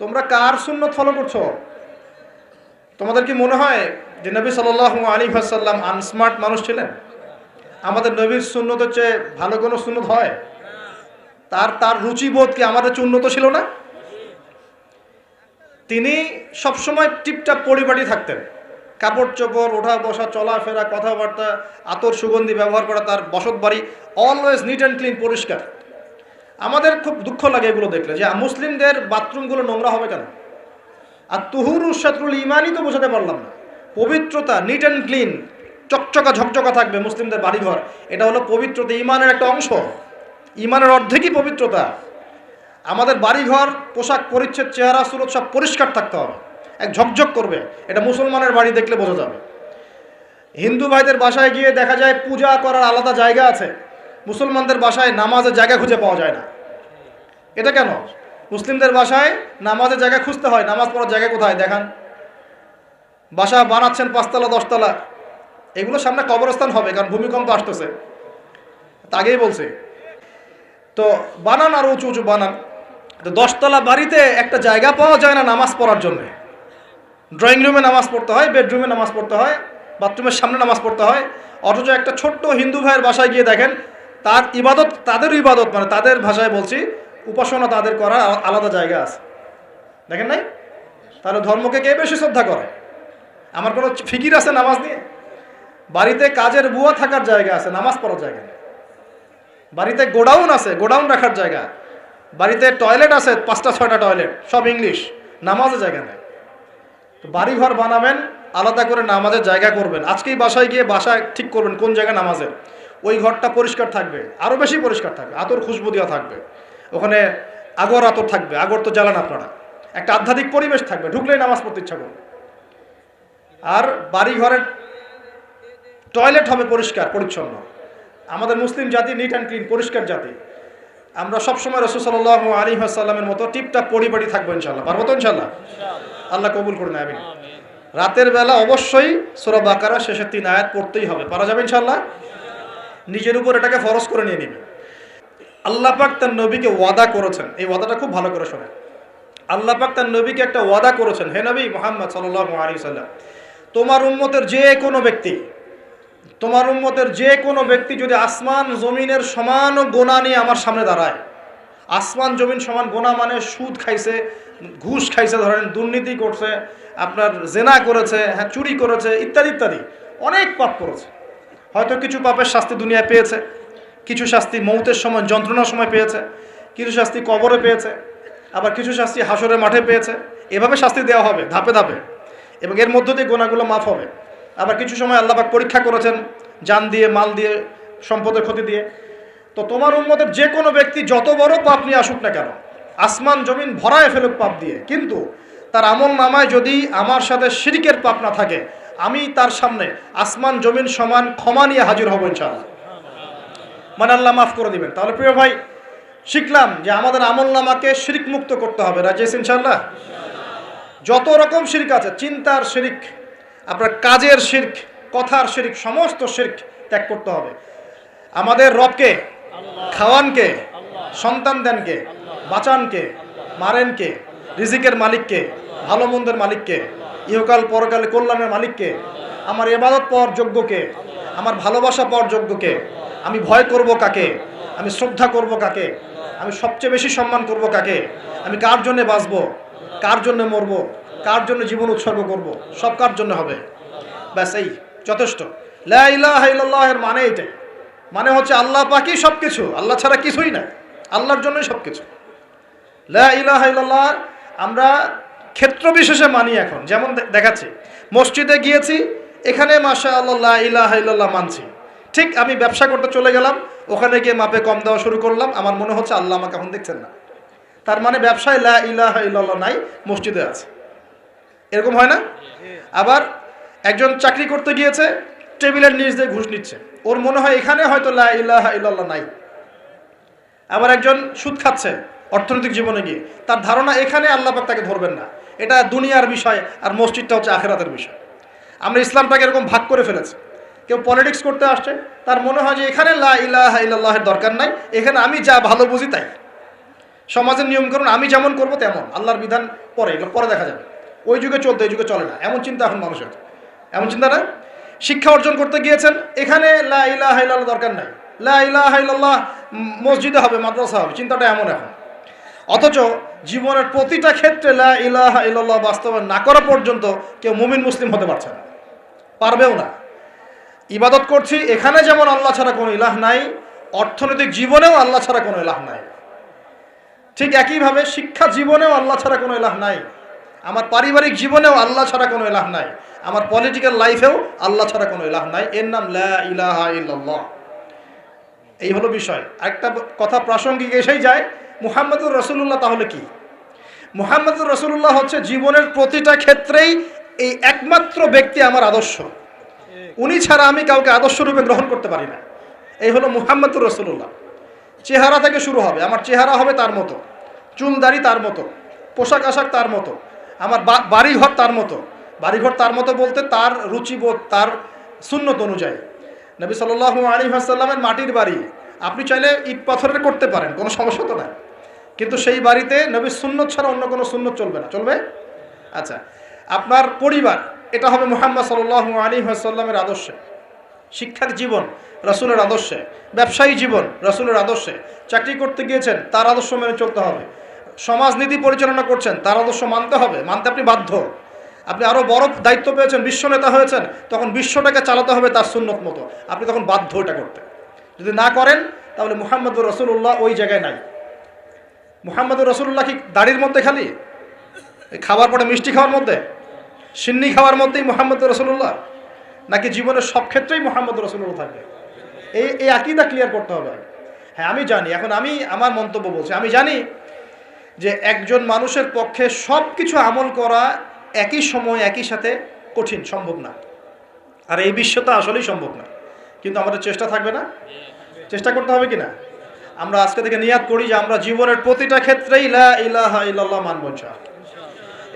তোমরা কার সুন্নত ফলো করছো? তোমাদের কি মনে হয় যে নবী সাল্লাল্লাহু আলাইহি ওয়াসাল্লাম আনস্মার্ট মানুষ ছিলেন? আমাদের নবীর সুন্নত হচ্ছে ভালো কোনো সুন্নত হয়? তার রুচিবোধ কি আমাদের চেয়ে উন্নত ছিল না? তিনি সবসময় টিপটাপ পরিপাটি থাকতেন। কাপড় চোপড়, ওঠা বসা, চলাফেরা, কথাবার্তা, আতর সুগন্ধি ব্যবহার করা, তার বসত বাড়ি অলওয়েজ নিট অ্যান্ড ক্লিন, পরিষ্কার। আমাদের খুব দুঃখ লাগে এগুলো দেখলে, যে মুসলিমদের বাথরুমগুলো নোংরা হবে কেন? আর তুহুরু শাতরুল ইমানই তো বোঝাতে পারলাম না। পবিত্রতা, নিট অ্যান্ড ক্লিন, চকচকা ঝকঝকা থাকবে মুসলিমদের বাড়িঘর, এটা হলো পবিত্রতা, ইমানের একটা অংশ। ইমানের অর্ধেকই পবিত্রতা। আমাদের বাড়িঘর, পোশাক পরিচ্ছদ, চেহারা সুরত সব পরিষ্কার থাকতে হবে, এক ঝকঝক করবে। এটা মুসলমানের বাড়ি দেখলে বোঝা যাবে। হিন্দু ভাইদের বাসায় গিয়ে দেখা যায় পূজা করার আলাদা জায়গা আছে, মুসলমানদের বাসায় নামাজের জায়গা খুঁজে পাওয়া যায় না। এটা কেন? মুসলিমদের বাসায় নামাজের জায়গা খুঁজতে হয়, নামাজ পড়ার জায়গা কোথায় দেখান? বাসা বানাচ্ছেন 5 তলা 10 তলা, এগুলো সামনে কবরস্থান হবে, কারণ ভূমিকম্প আসতেছে, আগেই বলছে। তো বানান আর উঁচু উঁচু বানান। তো 10 তলা বাড়িতে একটা জায়গা পাওয়া যায় না নামাজ পড়ার জন্য। ড্রয়িং রুমে নামাজ পড়তে হয়, বেডরুমে নামাজ পড়তে হয়, বাথরুমের সামনে নামাজ পড়তে হয়। অথচ একটা ছোট্ট হিন্দু ভাইয়ের বাসায় গিয়ে দেখেন তার ইবাদত, তাদের ইবাদত মানে তাদের ভাষায় বলছি, উপাসনা তাদের করা আলাদা জায়গা আছে। দেখেন নাই? তাহলে ধর্মকে কে বেশি শ্রদ্ধা করে? আমার কোনো ফিকির আছে নামাজ নিয়ে? বাড়িতে কাজের বুয়া থাকার জায়গা আছে, নামাজ পড়ার জায়গা নেই। বাড়িতে গোডাউন আছে, গোডাউন রাখার জায়গা। বাড়িতে টয়লেট আছে, 5টা 6টা টয়লেট, সব ইংলিশ, নামাজের জায়গা নেই। তো বাড়িঘর বানাবেন, আলাদা করে নামাজের জায়গা করবেন। আজকেই বাসায় গিয়ে বাসা ঠিক করবেন কোন জায়গা নামাজের। ওই ঘরটা পরিষ্কার থাকবে, আরও বেশি পরিষ্কার থাকবে, আতর খুশবু দেওয়া থাকবে, ওখানে আগর আতর থাকবে, আগর তো জ্বালান আপনারা, একটা আধ্যাত্মিক পরিবেশ থাকবে, ঢুকলেই নামাজ পড়তে ইচ্ছা করবে। আর বাড়িঘরের টয়লেট হবে পরিষ্কার পরিচ্ছন্ন। আমাদের মুসলিম জাতি নিট অ্যান্ড ক্লিন, পরিষ্কার জাতি। আমরা সবসময় রাসূল সাল্লাল্লাহু আলাইহি ওয়াসাল্লামের মতো টিপটাপ পরিপাটি থাকবো ইনশাআল্লাহ। পারবো তো ইনশাআল্লাহ? আল্লাহ কবুল করুন, আমিন। রাতের বেলা অবশ্যই সূরা বাকারা শেষের 3 আয়াত পড়তেই হবে। পারা যাবে ইনশাআল্লাহ? নিজের উপর এটাকে ফরজ করে নিয়ে নেবেন। আল্লাহ পাক তার নবীকে ওয়াদা করেছেন, এই ওয়াদাটা খুব ভালো করে শোনেন। আল্লাহ পাক তার নবীকে একটা ওয়াদা করেছেন, হে নবী মুহাম্মদ সাল্লাল্লাহু আলাইহি ওয়াসাল্লাম, তোমার উম্মতের যে কোনো ব্যক্তি যদি আসমান জমিনের সমান গোনা নিয়ে আমার সামনে দাঁড়ায়, আসমান জমিন সমান গোনা মানে সুদ খাইছে, ঘুষ খাইছে, ধরেন দুর্নীতি করছে, আপনার জেনা করেছে, হ্যাঁ চুরি করেছে, ইত্যাদি ইত্যাদি অনেক পাপ করেছে। হয়তো কিছু পাপের শাস্তি দুনিয়ায় পেয়েছে, কিছু শাস্তি মৌতের সময় যন্ত্রণার সময় পেয়েছে, কিছু শাস্তি কবরে পেয়েছে, আবার কিছু শাস্তি হাসরের মাঠে পেয়েছে। এভাবে শাস্তি দেওয়া হবে ধাপে ধাপে, এবং এর মধ্য দিয়ে গোনাগুলো মাফ হবে। আবার কিছু সময় আল্লাহ পাক পরীক্ষা করেছেন জান দিয়ে, মাল দিয়ে, সম্পদের ক্ষতি দিয়ে। তো তোমার উম্মতের যে কোনো ব্যক্তি যত বড় পাপ নিয়ে আসুক না কেন, আসমান জমিন ভরায় ফেলুক পাপ দিয়ে, কিন্তু তার আমল নামায় যদি আমার সাথে শিরকের পাপ না থাকে, আমি তার সামনে আসমান জমিন সমান ক্ষমা নিয়ে হাজির হব ইনশাআল্লাহ। মানে আল্লাহ মাফ করে দিবেন। তাহলে প্রিয় ভাই, শিখলাম যে আমাদের আমল নামাকে শিরক মুক্ত করতে হবে। রাজি আছেন ইনশাআল্লাহ? যত রকম শিরক আছে, চিন্তার শিরক, আপনার কাজের শিরক, কথার শিরক, সমস্ত শিরক ত্যাগ করতে হবে। আমাদের রবকে, খাওয়ানকে, সন্তান দেনকে, বাঁচানকে, মারেনকে, রিজিকের মালিককে, ভালো মন্দের মালিককে, ইহকাল পরকালে কল্যাণের মালিককে, আমার ইবাদত পাওয়ার যোগ্যকে, আমার ভালোবাসা পাওয়ার যোগ্যকে, আমি ভয় করব কাকে, আমি শ্রদ্ধা করব কাকে, আমি সবচেয়ে বেশি সম্মান করব কাকে, আমি কার জন্য বাঁচব, কার জন্য মরব, কার জন্য জীবন উৎসর্গ করব, সব কার জন্য হবে। ব্যাস, এই যথেষ্ট। লা ইলাহা ইল্লাল্লাহ এর মানে এইটাই, মানে হচ্ছে আল্লাহ পাকই সব কিছু, আল্লাহ ছাড়া কিছুই না, আল্লাহর জন্যই সব কিছু। লা ইলাহা ইল্লাল্লাহ আমরা ক্ষেত্র বিশেষে মানি। এখন যেমন দেখাচ্ছি, মসজিদে গিয়েছি, এখানে মাশাআল্লাহ লা ইলাহা ইল্লাল্লাহ মানছি। ঠিক আমি ব্যবসা করতে চলে গেলাম, ওখানে গিয়ে মাপে কম দেওয়া শুরু করলাম, আমার মনে হচ্ছে আল্লাহ আমাকে এখন দেখছেন না। তার মানে ব্যবসায় লা ইলাহা ইল্লাল্লাহ নাই, মসজিদে আছে। এরকম হয় না? আবার একজন চাকরি করতে গিয়েছে, টেবিলের নিচ দিয়ে ঘুষ নিচ্ছে, ওর মনে হয় এখানে হয়তো লা ইলাহা ইল্লাল্লাহ নাই। আবার একজন সুদ খাচ্ছে অর্থনৈতিক জীবনে গিয়ে, তার ধারণা এখানে আল্লাহ পাক তাকে ধরবেন না, এটা দুনিয়ার বিষয়, আর মসজিদটা হচ্ছে আখিরাতের বিষয়। আমরা ইসলামটাকে এরকম ভাগ করে ফেলেছি। কেউ পলিটিক্স করতে আসছে, তার মনে হয় যে এখানে লা ইলাহা ইল্লাল্লাহের দরকার নাই, এখানে আমি যা ভালো বুঝি তাই। সমাজের নিয়মকানুন আমি যেমন করব তেমন, আল্লাহর বিধান পরে, এগুলো পরে দেখা যাবে। ওই যুগে চলতে এই যুগে চলে না, এমন চিন্তা এখন মানুষের। এমন চিন্তা না। শিক্ষা অর্জন করতে গিয়েছেন, এখানে লা ইলাহা ইল্লাল্লাহ দরকার নাই, লা ইলাহা ইল্লাল্লাহ মসজিদে হবে, মাদ্রাসা হবে, চিন্তাটা এমন এখন। অথচ জীবনের প্রতিটা ক্ষেত্রে লা ইলাহা ইল্লাল্লাহ বাস্তবায়ন না করা পর্যন্ত কেউ মুমিন মুসলিম হতে পারছে না, পারবেও না। ইবাদত করছি, এখানে যেমন আল্লাহ ছাড়া কোনো ইলাহ নাই, অর্থনৈতিক জীবনেও আল্লাহ ছাড়া কোনো ইলাহ নাই। ঠিক একইভাবে শিক্ষা জীবনেও আল্লাহ ছাড়া কোনো ইলাহ নাই, আমার পারিবারিক জীবনেও আল্লাহ ছাড়া কোনো ইলাহ নাই, আমার পলিটিক্যাল লাইফেও আল্লাহ ছাড়া কোনো ইলাহ নাই। এর নাম লা ইলাহা ইল্লাল্লাহ। এই হলো বিষয়। আরেকটা কথা প্রাসঙ্গিক এসেই যায়, মুহাম্মদুর রাসূলুল্লাহ তাহলে কি? মুহাম্মদুর রাসূলুল্লাহ হচ্ছে জীবনের প্রতিটা ক্ষেত্রেই এই একমাত্র ব্যক্তি আমার আদর্শ, উনি ছাড়া আমি কাউকে আদর্শ রূপে গ্রহণ করতে পারি না। এই হলো মুহাম্মদুর রাসূলুল্লাহ। চেহারা থেকে শুরু হবে, আমার চেহারা হবে তার মতো, চুল দাড়ি তার মতো, পোশাক আশাক তার মতো, আমার বাড়িঘর তার মতো। বাড়িঘর তার মতো বলতে তার রুচিবোধ, তার সুন্নত অনুযায়ী। নবী সাল্লাল্লাহু আলাইহি ওয়াসাল্লামের মাটির বাড়ি, আপনি চাইলে ইট পাথরের করতে পারেন, কোনো সমস্যা তো নাই, কিন্তু সেই বাড়িতে নবীর সুন্নত ছাড়া অন্য কোনো সুন্নত চলবে না। চলবে? আচ্ছা, আপনার পরিবার, এটা হবে মুহাম্মদ সাল্লাল্লাহু আলাইহি ওয়াসাল্লামের আদর্শে। শিক্ষার জীবন রাসূলের আদর্শে, ব্যবসায়ী জীবন রাসূলের আদর্শে, চাকরি করতে গিয়েছেন তার আদর্শ মেনে চলতে হবে, সমাজনীতি পরিচালনা করছেন তার আদর্শ মানতে হবে, মানতে আপনি বাধ্য। আপনি আরও বড় দায়িত্ব পেয়েছেন, বিশ্ব নেতা হয়েছেন, তখন বিশ্বটাকে চালাতে হবে তার সুন্নত মতো, আপনি তখন বাধ্য এটা করতে। যদি না করেন তাহলে মুহাম্মদুর রাসূলুল্লাহ ওই জায়গায় নাই। মুহাম্মদুর রাসূলুল্লাহ কি দাড়ির মধ্যে খালি, খাবার পরে মিষ্টি খাওয়ার মধ্যে, সিন্নি খাওয়ার মধ্যেই মুহাম্মদুর রাসূলুল্লাহ, নাকি জীবনের সব ক্ষেত্রেই মুহাম্মদুর রাসূলুল্লাহ থাকবে? এই আকীদা ক্লিয়ার করতে হবে। হ্যাঁ, আমি জানি, এখন আমি আমার মন্তব্য বলছি, আমি জানি যে একজন মানুষের পক্ষে সব কিছু আমল করা একই সময় একই সাথে কঠিন, সম্ভব না। আর এই বিশ্বটা আসলেই সম্ভব না, কিন্তু আমাদের চেষ্টা থাকবে না? চেষ্টা করতে হবে কি না? আমরা আজকে থেকে নিয়াত করি যে আমরা জীবনের প্রতিটা ক্ষেত্রেই লা ইলাহা ইল্লাল্লাহ মানব ইনশাআল্লাহ,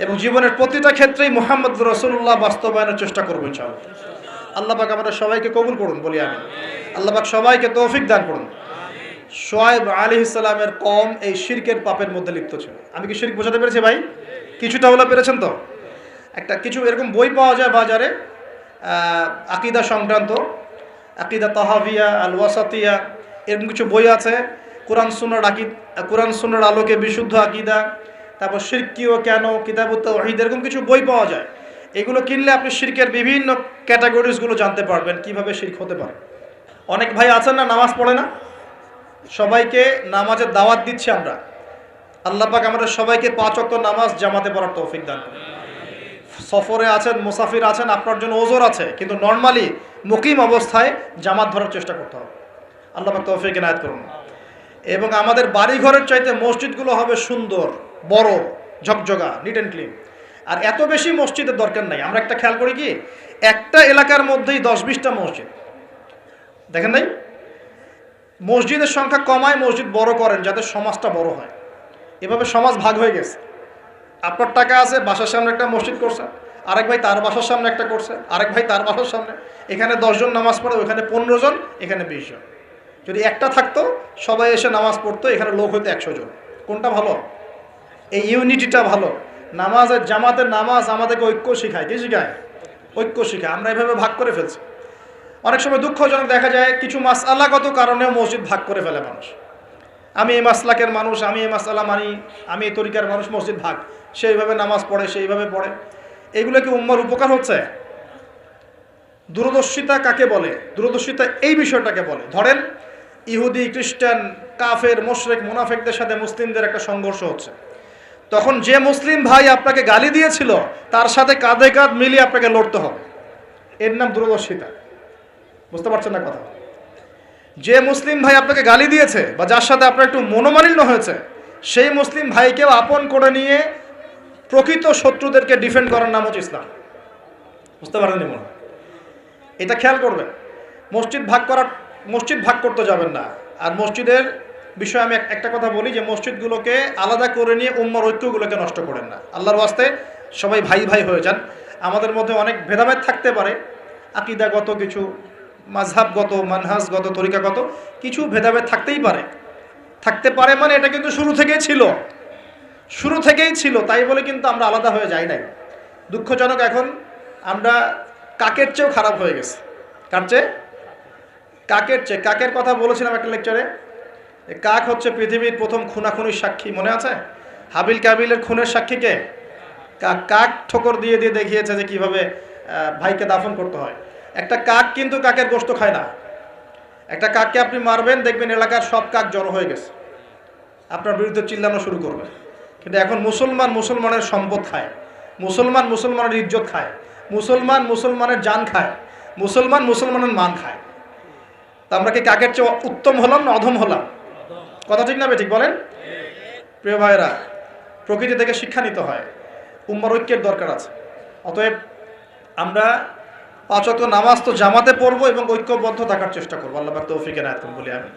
এবং জীবনের প্রতিটা ক্ষেত্রেই মুহাম্মদুর রাসূলুল্লাহ বাস্তবায়নের চেষ্টা করব ইনশাআল্লাহ। আল্লাহ পাক আমাদের সবাইকে কবুল করুন, বলি আমিন। আল্লাহ পাক সবাইকে তৌফিক দান করুন। শুআয়ব আলাইহিস সালামের কওম এই শিরকের পাপের মধ্যে লিপ্ত ছিল। আমি কি শিরক বোঝাতে পেরেছি ভাই? কিছুটা হলো পেরেছেন তো? একটা কিছু এরকম বই পাওয়া যায় বাজারে, আকীদা সংক্রান্ত, আকীদা তাহাবিয়া, আল ওয়াসাতিয়া, এরকম কিছু বই আছে। কোরআন সুন্নাহর আলোকে বিশুদ্ধ আকীদা, তারপর শিরক কি ও কেন, কিতাবুত তাওহীদ, এরকম কিছু বই পাওয়া যায়। এগুলো কিনলে আপনি শিরকের বিভিন্ন ক্যাটাগরিজগুলো জানতে পারবেন, কিভাবে শিরক হতে পারে। অনেক ভাই আছেন না, নামাজ পড়ে না, সবাইকে নামাজের দাওয়াত দিচ্ছি আমরা। আল্লাহ পাক আমাদের সবাইকে 5 ওয়াক্ত নামাজ জামাতে পড়ার তৌফিক দান করুন। সফরে আছেন, মুসাফির আছেন, আপনার জন্য ওজর আছে, কিন্তু নর্মালি মুকিম অবস্থায় জামাত ধরার চেষ্টা করতে হবে। আল্লাহ পাক তৌফিক এনায়েত করুন। এবং আমাদের বাড়িঘরের চাইতে মসজিদগুলো হবে সুন্দর, বড়, ঝকঝকা, নিট অ্যান্ড ক্লিন। আর এত বেশি মসজিদের দরকার নাই। আমরা একটা খেয়াল করি কি, একটা এলাকার মধ্যেই 10-20টা মসজিদ, দেখেন নাই? মসজিদের সংখ্যা কমায়, মসজিদ বড় করেন যাতে সমাজটা বড় হয়। এভাবে সমাজ ভাগ হয়ে গেছে। আপনার টাকা আছে, বাসার সামনে একটা মসজিদ করছে, আরেক ভাই তার বাসার সামনে একটা করছে, আরেক ভাই তার বাসার সামনে। এখানে 10 জন নামাজ পড়ে, ওখানে 15 জন, এখানে 20 জন। যদি একটা থাকতো, সবাই এসে নামাজ পড়তো, এখানে লোক হইতো 100 জন। কোনটা ভালো? এই ইউনিটিটা ভালো। নামাজের জামাতের নামাজ আমাদেরকে ঐক্য শেখায়। কি শেখায়? ঐক্য শেখায়। আমরা এভাবে ভাগ করে ফেলছি। অনেক সময় দুঃখজনক দেখা যায় কিছু মাসআলাগত কারণেও মসজিদ ভাগ করে ফেলে মানুষ। আমি এই মাসলাকের মানুষ, আমি এই মাসআলা মানি, আমি এই তরিকার মানুষ, মসজিদ ভাগ। সেইভাবে নামাজ পড়ে, সেইভাবে পড়ে। এগুলো কি উম্মার উপকার হচ্ছে? দূরদর্শিতা কাকে বলে? দূরদর্শিতা এই বিষয়টাকে বলে। ধরেন ইহুদি, খ্রিস্টান, কাফের, মুশরিক, মুনাফিকদের সাথে মুসলিমদের একটা সংঘর্ষ হচ্ছে। তখন যে মুসলিম ভাই আপনাকে গালি দিয়েছিল তার সাথে কাঁধে কাঁধ মিলিয়ে আপনাকে লড়তে হবে। এর নাম দূরদর্শিতা। বুঝতে পারছেন না কথা? যে মুসলিম ভাই আপনাকে গালি দিয়েছে বা যার সাথে আপনার একটু মনোমালিন্য হয়েছে, সেই মুসলিম ভাইকেও আপন করে নিয়ে প্রকৃত শত্রুদেরকে ডিফেন্ড করার নাম হচ্ছে ইসলাম। বুঝতে পারেননি মনে? এটা খেয়াল করবেন। মসজিদ ভাগ করতে যাবেন না। আর মসজিদের বিষয়ে আমি একটা কথা বলি যে মসজিদগুলোকে আলাদা করে নিয়ে উম্মার ঐক্যগুলোকে নষ্ট করেন না। আল্লাহর ওয়াস্তে সবাই ভাই ভাই হয়ে যান। আমাদের মধ্যে অনেক ভেদাভেদ থাকতে পারে, আকীদাগত কিছু, মাযহাবগত, মানহাজগত, তরিকাগত কিছু ভেদাভেদ থাকতেই পারে। থাকতে পারে মানে এটা কিন্তু শুরু থেকেই ছিল, তাই বলে কিন্তু আমরা আলাদা হয়ে যাই নাই। দুঃখজনক এখন আমরা কাকের চেয়েও খারাপ হয়ে গেছে। কার চেয়ে? কাকের চেয়ে। কাকের কথা বলেছিলাম একটা লেকচারে। কাক হচ্ছে পৃথিবীর প্রথম খুনাখুনির সাক্ষী, মনে আছে? হাবিল কাবিলের খুনের সাক্ষী কে? কাক। কাক ঠোকর দিয়ে দিয়ে দেখিয়েছে যে কিভাবে ভাইকে দাফন করতে হয়। একটা কাক কিন্তু কাকের গোশত খায় না। একটা কাককে আপনি মারবেন, দেখবেন এলাকার সব কাক জড়ো হয়ে গেছে, আপনার বিরুদ্ধে চিল্লানো শুরু করবে। কিন্তু এখন মুসলমানের সম্পদ খায়, মুসলমানের ইজ্জত খায়, মুসলমানের জান খায়, মুসলমানের মান খায়। তা আমরা কি কাকের চেয়ে উত্তম হলাম না অধম হলাম? কথা ঠিক না ঠিক বলেন? প্রিয় ভাইরা, প্রকৃতি থেকে শিক্ষা নিতে হয়, উম্মার ঐক্যের দরকার আছে। অতএব আমরা 5 ওয়াক্ত নামাজ তো জামাতে পড়বো এবং ঐক্যবদ্ধ থাকার চেষ্টা করবো। আল্লাহ পাক তৌফিক এনায়েত করুন বলি আমি।